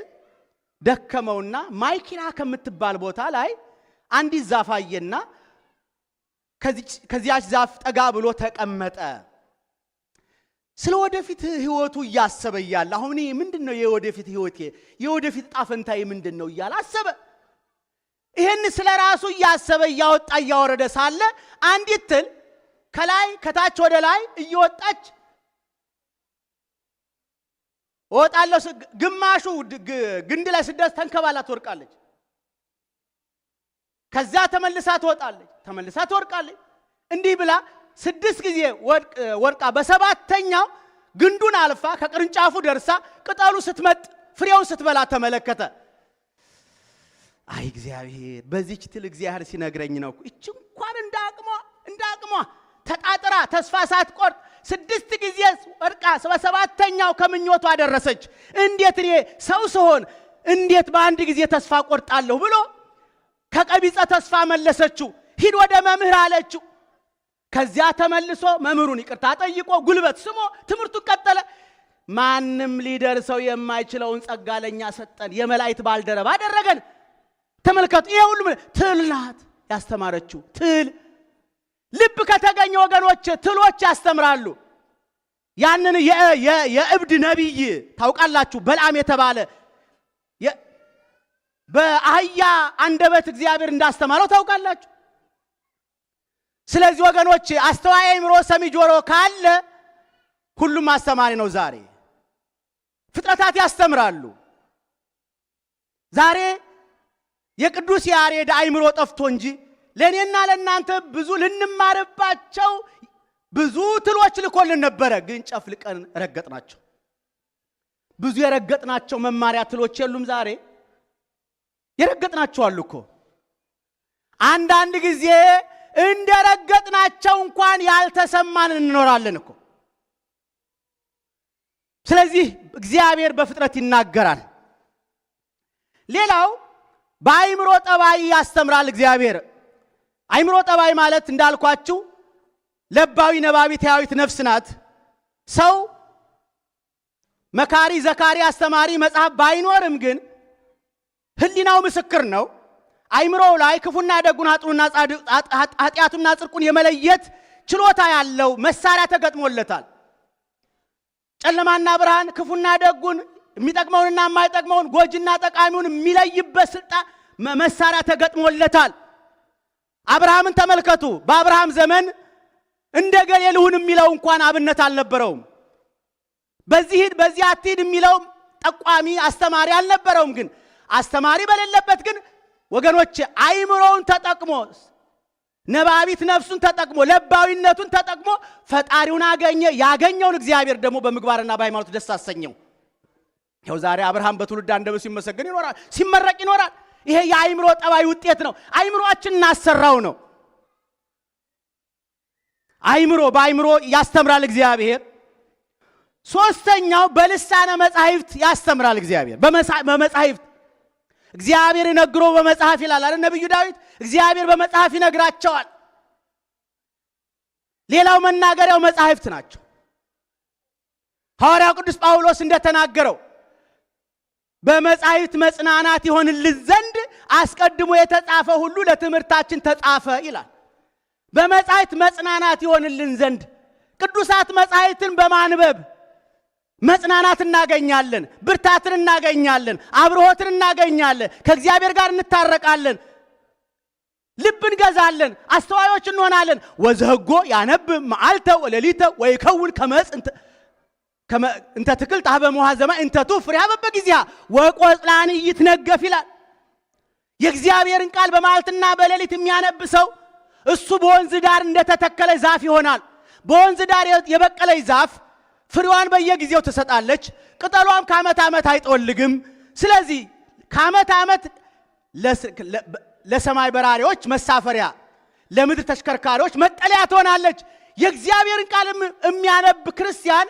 ደከመውና ማይኪራ ከምትባል ቦታ ላይ አንዲት ዛፍ አየና ከዚያች ዛፍ ጠጋ ብሎ ተቀመጠ። ስለ ወደፊት ህይወቱ እያሰበ እያለ አሁን ምንድነው የወደፊት ህይወቴ የወደፊት ጣፈንታዬ ምንድነው እያለ አሰበ። ይሄን ስለ ራሱ እያሰበ እያወጣ እያወረደ ሳለ አንዲት ትል ከላይ ከታች ወደ ላይ እየወጣች ወጣለሁ ግማሹ ግንድ ላይ ስደት ተንከባላ ትወርቃለች። ከዛ ተመልሳ ትወጣለች፣ ተመልሳ ትወርቃለች። እንዲህ ብላ 6 ጊዜ ወርቃ በሰባተኛው ግንዱን አልፋ ከቅርንጫፉ ደርሳ ቅጠሉ ስትመጥ ፍሬውን ስትበላ ተመለከተ። አይ እግዚአብሔር በዚህች ትል እግዚአብሔር ሲነግረኝ ነው እቺ እንኳን እንዳቅሟ ተጣጥራ ተስፋ ሳትቆርጥ 6 ጊዜ ወርቃ በሰባተኛው ከምኞቷ ደረሰች። እንዴት እኔ ሰው ስሆን እንዴት በአንድ ጊዜ ተስፋ ቆርጣለሁ ብሎ ከቀቢጸ ተስፋ መለሰችው። ሂድ ወደ መምህር አለችው። ከዚያ ተመልሶ መምህሩን ይቅርታ ጠይቆ ጉልበት ስሞ ትምህርቱን ቀጠለ። ማንም ሊደርሰው የማይችለውን ጸጋ ለኛ ሰጠን፣ የመላእክት ባልደረባ አደረገን። ተመልከቱ፣ ይሄ ሁሉ ትል ናት ያስተማረችው። ትል ልብ ከተገኘ ወገኖች ትሎች ያስተምራሉ። ያንን የእብድ ነቢይ ታውቃላችሁ፣ በልዓም የተባለ በአህያ አንደበት እግዚአብሔር እንዳስተማረው ታውቃላችሁ። ስለዚህ ወገኖች አስተዋይ አእምሮ ሰሚ ጆሮ ካለ ሁሉም አስተማሪ ነው። ዛሬ ፍጥረታት ያስተምራሉ። ዛሬ የቅዱስ ያሬድ አእምሮ ጠፍቶ እንጂ ለኔና ለናንተ ብዙ ልንማርባቸው ብዙ ትሎች ልኮልን ነበረ። ግን ጨፍልቀን ረገጥናቸው። ብዙ የረገጥናቸው መማሪያ ትሎች የሉም። ዛሬ የረገጥናቸው አሉ እኮ። አንዳንድ ጊዜ እንደረገጥናቸው እንኳን ያልተሰማን እንኖራለን እኮ። ስለዚህ እግዚአብሔር በፍጥረት ይናገራል። ሌላው በአእምሮ ጠባይ ያስተምራል እግዚአብሔር። አእምሮ ጠባይ ማለት እንዳልኳችሁ ለባዊ ነባቢት ሕያዊት ነፍስ ናት። ሰው መካሪ ዘካሪ አስተማሪ መጽሐፍ ባይኖርም ግን ህሊናው ምስክር ነው። አይምሮው ላይ ክፉና ደጉን ኃጢአቱና ጽድቁን የመለየት ችሎታ ያለው መሳሪያ ተገጥሞለታል። ጨለማና ብርሃን ክፉና ደጉን የሚጠቅመውንና የማይጠቅመውን ጎጅና ጠቃሚውን የሚለይበት ስልጣን መሳሪያ ተገጥሞለታል። አብርሃምን ተመልከቱ። በአብርሃም ዘመን እንደገሌ ልሁን የሚለው እንኳን አብነት አልነበረውም። በዚህ አትሂድ የሚለው ጠቋሚ አስተማሪ አልነበረውም። ግን አስተማሪ በሌለበት ግን ወገኖች አይምሮውን ተጠቅሞ ነባቢት ነፍሱን ተጠቅሞ ለባዊነቱን ተጠቅሞ ፈጣሪውን አገኘ። ያገኘውን እግዚአብሔር ደግሞ በምግባርና በሃይማኖት ደስ አሰኘው። ይኸው ዛሬ አብርሃም በትውልድ አንደበት ሲመሰገን ይኖራል፣ ሲመረቅ ይኖራል። ይሄ የአይምሮ ጠባይ ውጤት ነው። አይምሮአችን እናሰራው ነው። አይምሮ በአይምሮ ያስተምራል እግዚአብሔር። ሶስተኛው በልሳነ መጻሕፍት ያስተምራል እግዚአብሔር። በመጻሕፍት እግዚአብሔር ይነግሮ በመጽሐፍ ይላል አይደል ነብዩ ዳዊት። እግዚአብሔር በመጽሐፍ ይነግራቸዋል። ሌላው መናገሪያው መጻሕፍት ናቸው። ሐዋርያው ቅዱስ ጳውሎስ እንደተናገረው በመጻሕፍት መጽናናት ይሆንልን ዘንድ አስቀድሞ የተጻፈ ሁሉ ለትምህርታችን ተጻፈ ይላል። በመጻሕፍት መጽናናት ይሆንልን ዘንድ ቅዱሳት መጻሕፍትን በማንበብ መጽናናት እናገኛለን፣ ብርታትን እናገኛለን፣ አብሮሆትን እናገኛለን፣ ከእግዚአብሔር ጋር እንታረቃለን፣ ልብ እንገዛለን፣ አስተዋዮች እንሆናለን። ወዘህጎ ያነብ መዓልተ ወሌሊተ ወይከውን ከመጽ እንተ ትክል ጣበ መዋዘማ እንተ ቱፍሪ አበበ ጊዜያ ወቆጽላን ይትነገፍ ይላል። የእግዚአብሔርን ቃል በመዓልትና በሌሊት የሚያነብ ሰው እሱ በወንዝ ዳር እንደተተከለ ዛፍ ይሆናል። በወንዝ ዳር የበቀለች ዛፍ ፍሬዋን በየጊዜው ትሰጣለች፣ ቅጠሏም ከዓመት ዓመት አይጠወልግም። ስለዚህ ከዓመት ዓመት ለሰማይ በራሪዎች መሳፈሪያ፣ ለምድር ተሽከርካሪዎች መጠለያ ትሆናለች። የእግዚአብሔርን ቃል የሚያነብ ክርስቲያን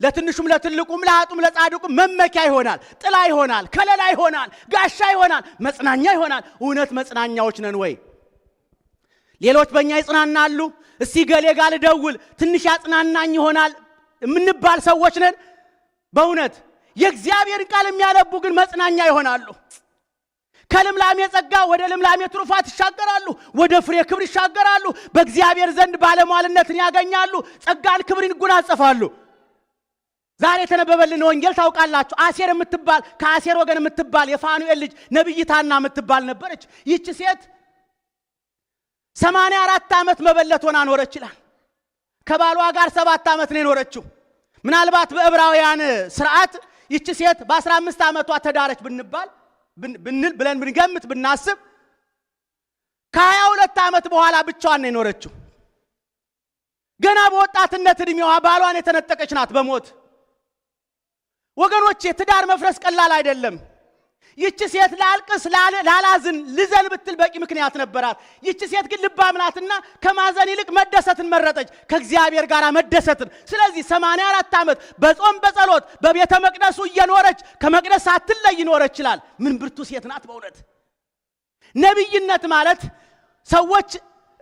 ለትንሹም ለትልቁም ለኃጡም ለጻድቁም መመኪያ ይሆናል፣ ጥላ ይሆናል፣ ከለላ ይሆናል፣ ጋሻ ይሆናል፣ መጽናኛ ይሆናል። እውነት መጽናኛዎች ነን ወይ? ሌሎች በእኛ ይጽናናሉ። እስቲ ገሌ ጋር ልደውል ትንሽ ያጽናናኝ ይሆናል የምንባል ሰዎች ነን? በእውነት የእግዚአብሔርን ቃል የሚያነቡ ግን መጽናኛ ይሆናሉ። ከልምላሜ ጸጋ ወደ ልምላሜ ትሩፋት ይሻገራሉ፣ ወደ ፍሬ ክብር ይሻገራሉ። በእግዚአብሔር ዘንድ ባለሟልነትን ያገኛሉ፣ ጸጋን ክብርን ይጎናጸፋሉ። ዛሬ የተነበበልን ወንጌል ታውቃላችሁ። አሴር የምትባል ከአሴር ወገን የምትባል የፋኑኤል ልጅ ነብይት ሐና የምትባል ነበረች። ይህች ሴት 84 ዓመት መበለት ሆና ኖረች ይላል። ከባሏ ጋር 7 ዓመት ነው የኖረችው። ምናልባት በዕብራውያን ስርዓት ይህች ሴት በ15 ዓመቷ ተዳረች ብለን ብንገምት ብናስብ ከ22 ዓመት በኋላ ብቻዋን ነው የኖረችው። ገና በወጣትነት እድሜዋ ባሏን የተነጠቀች ናት በሞት። ወገኖቼ ትዳር መፍረስ ቀላል አይደለም። ይህች ሴት ላልቅስ ላላዝን ልዘን ብትል በቂ ምክንያት ነበራት። ይህች ሴት ግን ልባም ናትና ከማዘን ይልቅ መደሰትን መረጠች፣ ከእግዚአብሔር ጋር መደሰትን። ስለዚህ 84 ዓመት በጾም በጸሎት በቤተ መቅደሱ እየኖረች ከመቅደስ ሳትለይ ይኖረች ይላል። ምን ብርቱ ሴት ናት በእውነት። ነቢይነት ማለት ሰዎች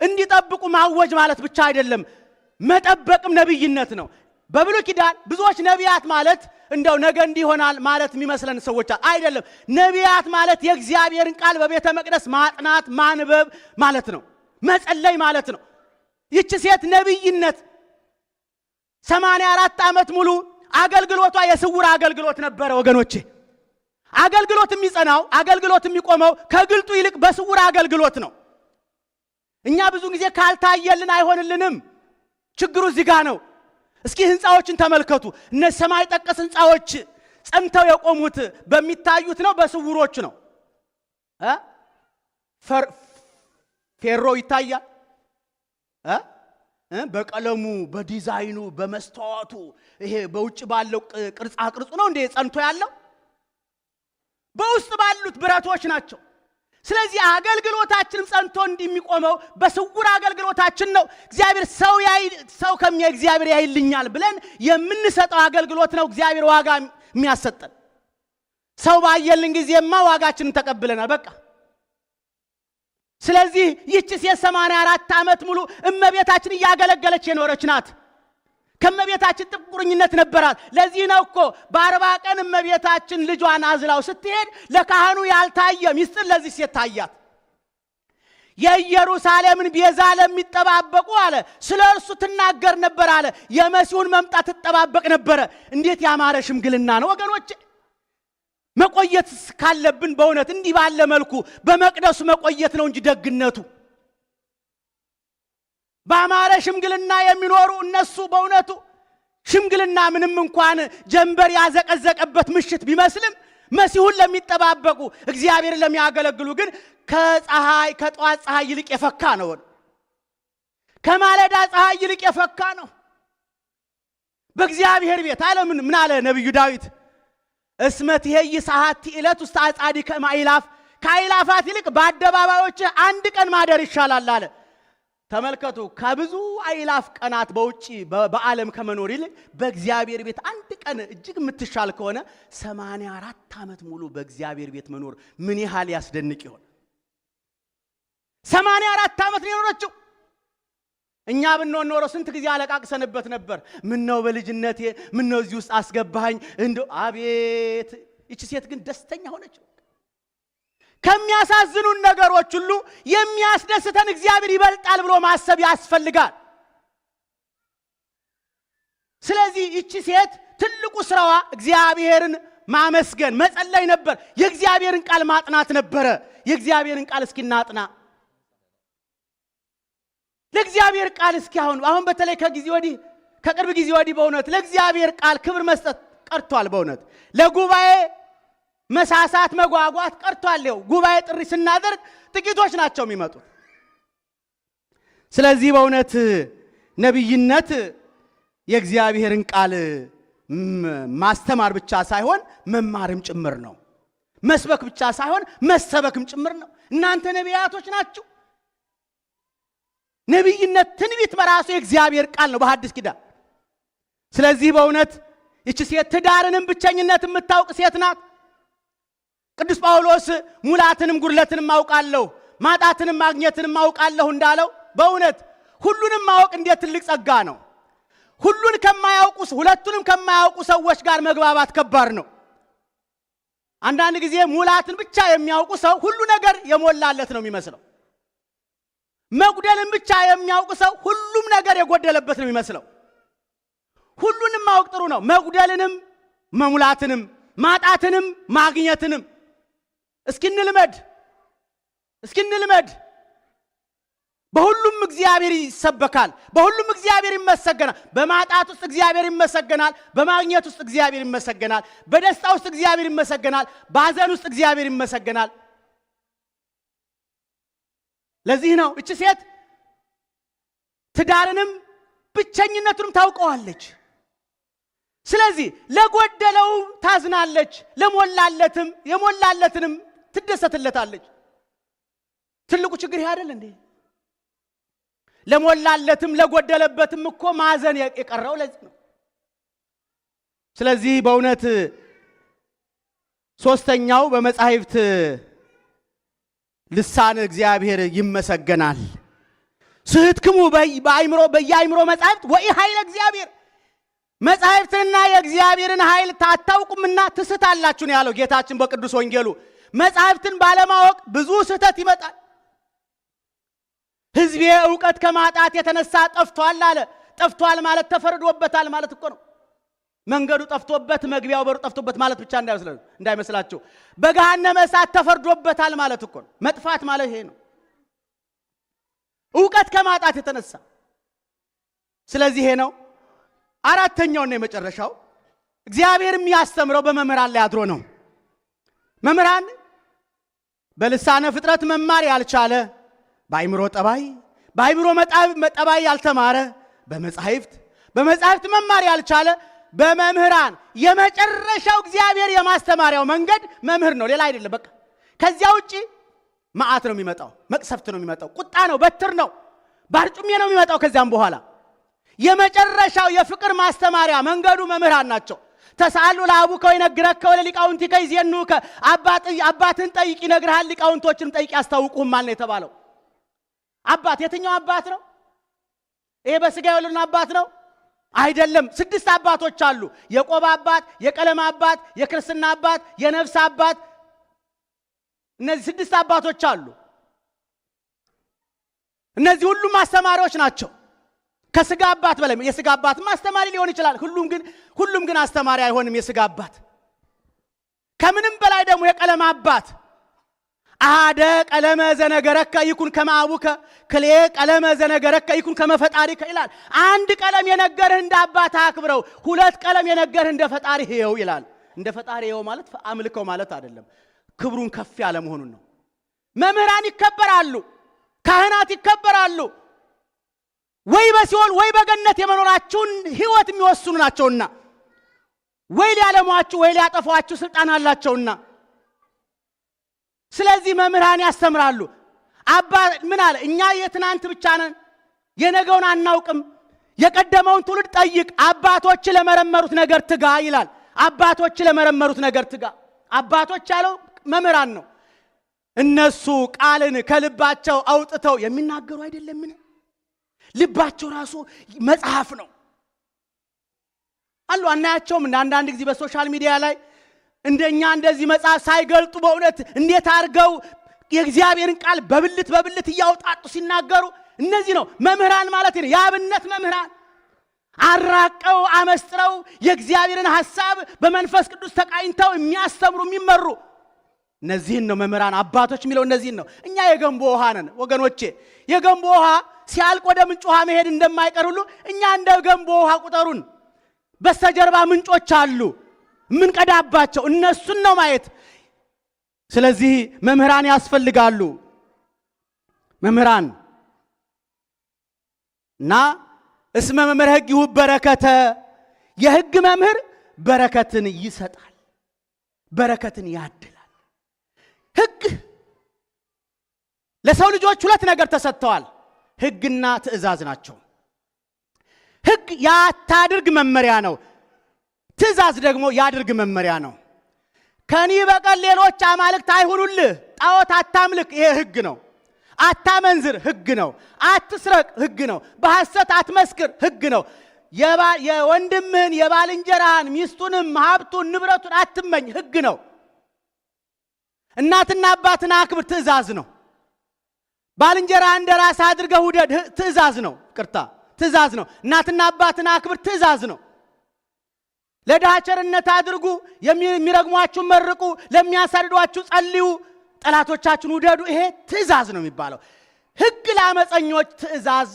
እንዲጠብቁ ማወጅ ማለት ብቻ አይደለም፣ መጠበቅም ነቢይነት ነው። በብሉይ ኪዳን ብዙዎች ነቢያት ማለት እንደው ነገ እንዲሆናል ማለት የሚመስለን ሰዎች አይደለም። ነቢያት ማለት የእግዚአብሔርን ቃል በቤተ መቅደስ ማጥናት ማንበብ ማለት ነው፣ መጸለይ ማለት ነው። ይህች ሴት ነቢይነት 84 ዓመት ሙሉ አገልግሎቷ የስውር አገልግሎት ነበረ ወገኖቼ። አገልግሎት የሚጸናው አገልግሎት የሚቆመው ከግልጡ ይልቅ በስውር አገልግሎት ነው። እኛ ብዙ ጊዜ ካልታየልን አይሆንልንም። ችግሩ እዚህ ጋር ነው። እስኪ ህንፃዎችን ተመልከቱ። እነ ሰማይ ጠቀስ ህንፃዎች ጸንተው የቆሙት በሚታዩት ነው በስውሮች ነው? ፌሮ ይታያል በቀለሙ በዲዛይኑ በመስተዋቱ ይሄ በውጭ ባለው ቅርጻ ቅርጹ ነው እንዴ ጸንቶ ያለው? በውስጥ ባሉት ብረቶች ናቸው። ስለዚህ አገልግሎታችንም ጸንቶ እንደሚቆመው በስውር አገልግሎታችን ነው። እግዚአብሔር ሰው እግዚአብሔር ያይልኛል ብለን የምንሰጠው አገልግሎት ነው እግዚአብሔር ዋጋ የሚያሰጠን። ሰው ባየልን ጊዜማ ዋጋችንን ተቀብለናል በቃ። ስለዚህ ይህች ሴት 84 ዓመት ሙሉ እመቤታችን እያገለገለች የኖረች ናት። ከመቤታችን ጥቁርኝነት ነበራት። ለዚህ ነው እኮ በ40 ቀን መቤታችን ልጇን አዝላው ስትሄድ ለካህኑ ያልታየ ሚስጥር ለዚህ ሴት ታያት። የኢየሩሳሌምን ቤዛ ለሚጠባበቁ አለ ስለ እርሱ ትናገር ነበር አለ። የመሲሁን መምጣት ትጠባበቅ ነበር። እንዴት ያማረ ሽምግልና ነው ወገኖች! መቆየት ካለብን በእውነት እንዲህ ባለ መልኩ በመቅደሱ መቆየት ነው እንጂ ደግነቱ። ባማረ ሽምግልና የሚኖሩ እነሱ በእውነቱ ሽምግልና ምንም እንኳን ጀንበር ያዘቀዘቀበት ምሽት ቢመስልም መሲሁን ለሚጠባበቁ እግዚአብሔር ለሚያገለግሉ ግን ከጧት ፀሐይ ይልቅ የፈካ ነው። ከማለዳ ፀሐይ ይልቅ የፈካ ነው። በእግዚአብሔር ቤት አለ ምን አለ ነብዩ ዳዊት? እስመት ይሄ ሰዓት ዕለት ውስጥ አጻዲከ ማይላፍ ከአይላፋት ይልቅ በአደባባዮች አንድ ቀን ማደር ይሻላል አለ። ተመልከቱ፣ ከብዙ አይላፍ ቀናት በውጪ በዓለም ከመኖር ይልቅ በእግዚአብሔር ቤት አንድ ቀን እጅግ የምትሻል ከሆነ 84 ዓመት ሙሉ በእግዚአብሔር ቤት መኖር ምን ያህል ያስደንቅ ይሆን? 84 ዓመት ነው የኖረችው። እኛ ብንሆን ኖሮ ስንት ጊዜ አለቃቅሰንበት ነበር። ምን ነው በልጅነቴ ምን ነው እዚህ ውስጥ አስገባኝ እንደው አቤት። እቺ ሴት ግን ደስተኛ ሆነች። ከሚያሳዝኑን ነገሮች ሁሉ የሚያስደስተን እግዚአብሔር ይበልጣል ብሎ ማሰብ ያስፈልጋል። ስለዚህ እቺ ሴት ትልቁ ስራዋ እግዚአብሔርን ማመስገን መጸለይ ነበር። የእግዚአብሔርን ቃል ማጥናት ነበር። የእግዚአብሔርን ቃል እስኪናጥና ለእግዚአብሔር ቃል እስኪ አሁን በተለይ ከቅርብ ጊዜ ወዲህ በእውነት ለእግዚአብሔር ቃል ክብር መስጠት ቀርቷል። በእውነት ለጉባኤ መሳሳት መጓጓት ቀርቷል። ጉባኤ ጥሪ ስናደርግ ጥቂቶች ናቸው የሚመጡት። ስለዚህ በእውነት ነብይነት የእግዚአብሔርን ቃል ማስተማር ብቻ ሳይሆን መማርም ጭምር ነው። መስበክ ብቻ ሳይሆን መሰበክም ጭምር ነው። እናንተ ነቢያቶች ናችሁ። ነብይነት ትንቢት በራሱ የእግዚአብሔር ቃል ነው በሐዲስ ኪዳን። ስለዚህ በእውነት እቺ ሴት ትዳርንም ብቸኝነት የምታውቅ ሴት ናት። ቅዱስ ጳውሎስ ሙላትንም ጉድለትንም ማውቃለሁ ማጣትንም ማግኘትንም ማውቃለሁ እንዳለው በእውነት ሁሉንም ማወቅ እንዴት ትልቅ ጸጋ ነው። ሁለቱንም ከማያውቁ ሰዎች ጋር መግባባት ከባድ ነው። አንዳንድ ጊዜ ሙላትን ብቻ የሚያውቁ ሰው ሁሉ ነገር የሞላለት ነው የሚመስለው። መጉደልን ብቻ የሚያውቁ ሰው ሁሉም ነገር የጎደለበት ነው የሚመስለው። ሁሉንም ማወቅ ጥሩ ነው። መጉደልንም መሙላትንም ማጣትንም ማግኘትንም እስኪንልመድ። በሁሉም እግዚአብሔር ይሰበካል። በሁሉም እግዚአብሔር ይመሰገናል። በማጣት ውስጥ እግዚአብሔር ይመሰገናል። በማግኘት ውስጥ እግዚአብሔር ይመሰገናል። በደስታ ውስጥ እግዚአብሔር ይመሰገናል። በሐዘን ውስጥ እግዚአብሔር ይመሰገናል። ለዚህ ነው እቺ ሴት ትዳርንም ብቸኝነቱንም ታውቀዋለች። ስለዚህ ለጎደለው ታዝናለች፣ የሞላለትንም ትደሰትለታለች። ትልቁ ችግር ይሄ አይደል እንዴ? ለሞላለትም ለጎደለበትም እኮ ማዘን የቀረው ለዚህ ነው። ስለዚህ በእውነት ሶስተኛው በመጻሕፍት ልሳን እግዚአብሔር ይመሰገናል። ስህትክሙ በየአይምሮ መጻሕፍት ወይ ኃይለ እግዚአብሔር መጻሕፍትና የእግዚአብሔርን ኃይል ታታውቁምና ትስታላችሁ ነው ያለው ጌታችን በቅዱስ ወንጌሉ። መጻሕፍትን ባለማወቅ ብዙ ስህተት ይመጣል። ሕዝቤ ዕውቀት ከማጣት የተነሳ ጠፍቷል አለ። ጠፍቷል ማለት ተፈርዶበታል ማለት እኮ ነው። መንገዱ ጠፍቶበት መግቢያው በሩ ጠፍቶበት ማለት ብቻ እንዳይመስላችሁ። በገሃነመ እሳት ተፈርዶበታል ማለት እኮ ነው። መጥፋት ማለት ይሄ ነው፣ ዕውቀት ከማጣት የተነሳ። ስለዚህ ይሄ ነው። አራተኛውና የመጨረሻው እግዚአብሔር የሚያስተምረው በመምህራን ላይ አድሮ ነው። መምህራን በልሳነ ፍጥረት መማር ያልቻለ በአይምሮ ጠባይ ያልተማረ በመጻሕፍት መማር ያልቻለ በመምህራን የመጨረሻው እግዚአብሔር የማስተማሪያው መንገድ መምህር ነው፣ ሌላ አይደለም። በቃ ከዚያ ውጪ መዓት ነው የሚመጣው፣ መቅሰፍት ነው የሚመጣው፣ ቁጣ ነው፣ በትር ነው፣ ባርጩሜ ነው የሚመጣው። ከዚያም በኋላ የመጨረሻው የፍቅር ማስተማሪያ መንገዱ መምህራን ናቸው። ተሳሉ ለአቡከ ወይነግረከ ወለሊቃውንቲከ ይዜኑከ፣ አባትን ጠይቅ ይነግርሃል፣ ሊቃውንቶችንም ጠይቅ ያስታውቁህማል ነው የተባለው። አባት የትኛው አባት ነው? ይሄ በስጋ የወለደን አባት ነው? አይደለም። 6 አባቶች አሉ። የቆብ አባት፣ የቀለም አባት፣ የክርስትና አባት፣ የነፍስ አባት። እነዚህ 6 አባቶች አሉ። እነዚህ ሁሉም አስተማሪዎች ናቸው። ከስጋ አባት በላይ የስጋ አባትም አስተማሪ ሊሆን ይችላል። ሁሉም ግን አስተማሪ አይሆንም የስጋ አባት። ከምንም በላይ ደግሞ የቀለም አባት አደ ቀለመ ዘነገረከ ይኩን ከማቡከ ክሌ ቀለመ ዘነገረከ ይኩን ከመፈጣሪከ ይላል። አንድ ቀለም የነገርህ እንደ አባት አክብረው፣ 2 ቀለም የነገርህ እንደ ፈጣሪ ይኸው ይላል። እንደ ፈጣሪ ይኸው ማለት አምልከው ማለት አይደለም፣ ክብሩን ከፍ ያለ መሆኑን ነው። መምህራን ይከበራሉ፣ ካህናት ይከበራሉ። ወይ በሲኦል ወይ በገነት የመኖራችሁን ሕይወት የሚወስኑ ናቸውና፣ ወይ ሊያለሟችሁ ወይ ሊያጠፏችሁ ስልጣን አላቸውና። ስለዚህ መምህራን ያስተምራሉ። አባ ምን አለ? እኛ የትናንት ብቻ ነን፣ የነገውን አናውቅም። የቀደመውን ትውልድ ጠይቅ፣ አባቶች ለመረመሩት ነገር ትጋ ይላል። አባቶች ለመረመሩት ነገር ትጋ። አባቶች ያለው መምህራን ነው። እነሱ ቃልን ከልባቸው አውጥተው የሚናገሩ አይደለምን? ልባቸው ራሱ መጽሐፍ ነው አሉ። አናያቸውም? አንዳንድ ጊዜ በሶሻል ሚዲያ ላይ እንደኛ እንደዚህ መጽሐፍ ሳይገልጡ በእውነት እንዴት አድርገው የእግዚአብሔርን ቃል በብልት እያወጣጡ ሲናገሩ፣ እነዚህ ነው መምህራን ማለት ነው። የአብነት መምህራን አራቀው አመስጥረው የእግዚአብሔርን ሐሳብ በመንፈስ ቅዱስ ተቃኝተው የሚያስተምሩ የሚመሩ፣ እነዚህን ነው መምህራን አባቶች የሚለው። እነዚህን ነው። እኛ የገንቦ ውሃ ነን ወገኖቼ። የገንቦ ውሃ ሲያልቅ ወደ ምንጭ ውሃ መሄድ እንደማይቀር ሁሉ እኛ እንደ ገንቦ ውሃ ቁጠሩን። በስተጀርባ ምንጮች አሉ ምንቀዳባቸው፣ እነሱን ነው ማየት። ስለዚህ መምህራን ያስፈልጋሉ። መምህራን እና እስመ መምህር ሕግ ይሁብ በረከተ፣ የሕግ መምህር በረከትን ይሰጣል፣ በረከትን ያድላል። ሕግ ለሰው ልጆች 2 ነገር ተሰጥተዋል። ሕግና ትእዛዝ ናቸው። ሕግ ያታድርግ መመሪያ ነው። ትእዛዝ ደግሞ ያድርግ መመሪያ ነው። ከኒ በቀር ሌሎች አማልክት አይሁኑልህ፣ ጣዖት አታምልክ፣ ይሄ ሕግ ነው። አታመንዝር፣ ሕግ ነው። አትስረቅ፣ ሕግ ነው። በሐሰት አትመስክር፣ ሕግ ነው። የወንድምህን የባልንጀራህን ሚስቱንም ሀብቱን ንብረቱን አትመኝ፣ ሕግ ነው። እናትና አባትን አክብር፣ ትእዛዝ ነው። ባልንጀራህ እንደ ራስህ አድርገህ ውደድ፣ ትእዛዝ ነው። ትእዛዝ ነው። እናትና አባትን አክብር፣ ትእዛዝ ነው። ለድሃ ቸርነት አድርጉ፣ የሚረግሟችሁ መርቁ፣ ለሚያሳድዷችሁ ጸልዩ፣ ጠላቶቻችሁን ውደዱ። ይሄ ትእዛዝ ነው የሚባለው። ሕግ ለአመፀኞች፣ ትእዛዝ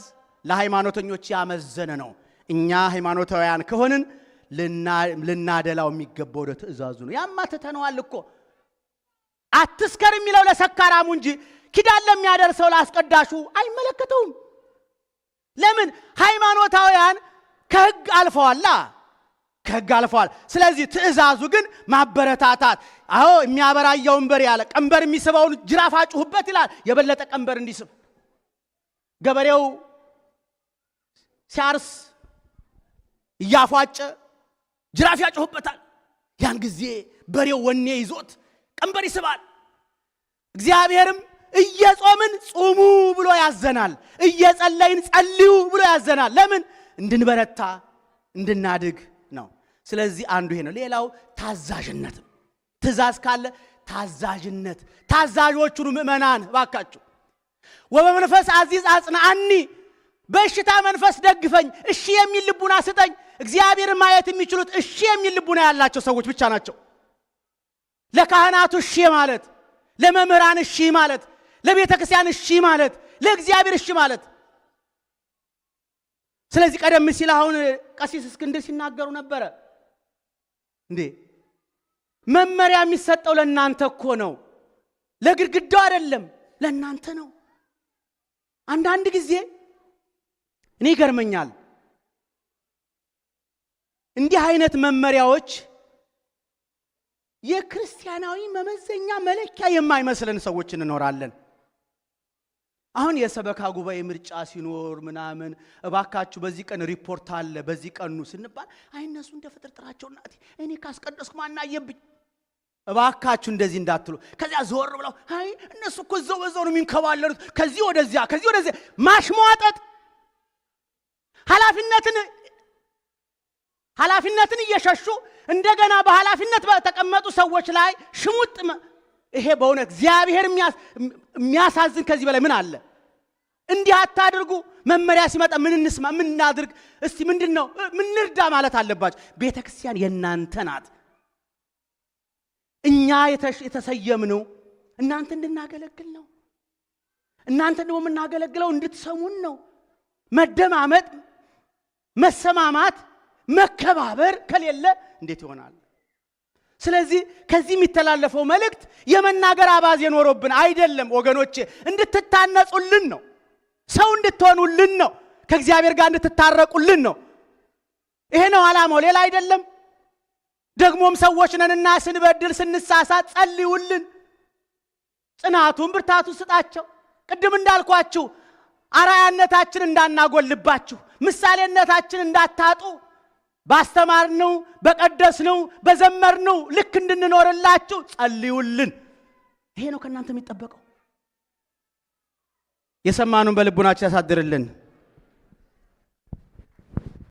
ለሃይማኖተኞች ያመዘነ ነው። እኛ ሃይማኖታውያን ከሆንን ልናደላው የሚገባው ወደ ትእዛዙ ነው። ያማ ትተነዋል እኮ። አትስከር የሚለው ለሰካራሙ እንጂ ኪዳን ለሚያደርሰው ላስቀዳሹ አይመለከተውም። ለምን? ሃይማኖታውያን ከሕግ አልፈዋላ፣ ከሕግ አልፈዋል። ስለዚህ ትእዛዙ ግን ማበረታታት። አዎ የሚያበራየውን በሬ ያለ ቀንበር የሚስበውን ጅራፍ አጩሁበት ይላል። የበለጠ ቀንበር እንዲስብ ገበሬው ሲያርስ እያፏጨ ጅራፍ ያጩሁበታል። ያን ጊዜ በሬው ወኔ ይዞት ቀንበር ይስባል። እግዚአብሔርም እየጾምን ጾሙ ብሎ ያዘናል፣ እየጸለይን ጸልዩ ብሎ ያዘናል። ለምን? እንድንበረታ እንድናድግ ነው። ስለዚህ አንዱ ይሄ ነው። ሌላው ታዛዥነት። ትእዛዝ ካለ ታዛዥነት። ታዛዦቹን ምእመናን ባካችሁ ወበመንፈስ አዚዝ አጽናአኒ፣ በእሽታ መንፈስ ደግፈኝ፣ እሺ የሚል ልቡና ስጠኝ። እግዚአብሔር ማየት የሚችሉት እሺ የሚል ልቡና ያላቸው ሰዎች ብቻ ናቸው። ለካህናቱ እሺ ማለት፣ ለመምህራን እሺ ማለት፣ ለቤተ ክርስቲያን እሺ ማለት፣ ለእግዚአብሔር እሺ ማለት። ስለዚህ ቀደም ሲል አሁን ቀሲስ እስክንድር ሲናገሩ ነበረ። እንዴ መመሪያ የሚሰጠው ለእናንተ እኮ ነው፣ ለግድግዳው አይደለም፣ ለእናንተ ነው። አንዳንድ ጊዜ እኔ ይገርመኛል እንዲህ አይነት መመሪያዎች የክርስቲያናዊ መመዘኛ መለኪያ የማይመስለን ሰዎች እንኖራለን። አሁን የሰበካ ጉባኤ ምርጫ ሲኖር ምናምን እባካችሁ በዚህ ቀን ሪፖርት አለ በዚህ ቀኑ ስንባል አይነሱ እንደ ፍጥርጥራቸው እናቴ እኔ ካስቀደስኩ ማናየብኝ። እባካችሁ እንደዚህ እንዳትሉ። ከዚያ ዞር ብለው አይ እነሱ እኮ እዛው በዛው ነው የሚንከባለሉት፣ ከዚህ ወደዚያ ማሽሟጠጥ። ኃላፊነትን ኃላፊነትን እየሸሹ እንደገና በኃላፊነት በተቀመጡ ሰዎች ላይ ሽሙጥ። ይሄ በእውነት እግዚአብሔር የሚያሳዝን ከዚህ በላይ ምን አለ? እንዲህ አታድርጉ፣ መመሪያ ሲመጣ ምን እንስማ፣ ምን እናድርግ፣ እስቲ ምንድነው ምን እንርዳ ማለት አለባችሁ። ቤተክርስቲያን የናንተ ናት። እኛ የተሰየምነው እናንተ እንድናገለግል ነው። እናንተ ደግሞ የምናገለግለው እንድትሰሙን ነው። መደማመጥ፣ መሰማማት፣ መከባበር ከሌለ እንዴት ይሆናል? ስለዚህ ከዚህ የሚተላለፈው መልእክት የመናገር አባዜ ኖሮብን አይደለም ወገኖቼ፣ እንድትታነጹልን ነው። ሰው እንድትሆኑልን ነው። ከእግዚአብሔር ጋር እንድትታረቁልን ነው። ይሄ ነው ዓላማው፣ ሌላ አይደለም። ደግሞም ሰዎች ነንና ስንበድል ስንሳሳት ጸልዩልን፣ ጽናቱን ብርታቱን ስጣቸው። ቅድም እንዳልኳችሁ አራያነታችን እንዳናጎልባችሁ፣ ምሳሌነታችን እንዳታጡ፣ ባስተማርነው በቀደስነው በዘመርነው ልክ እንድንኖርላችሁ ጸልዩልን። ይሄ ነው ከእናንተ የሚጠበቀው። የሰማኑን በልቡናችን ያሳድርልን።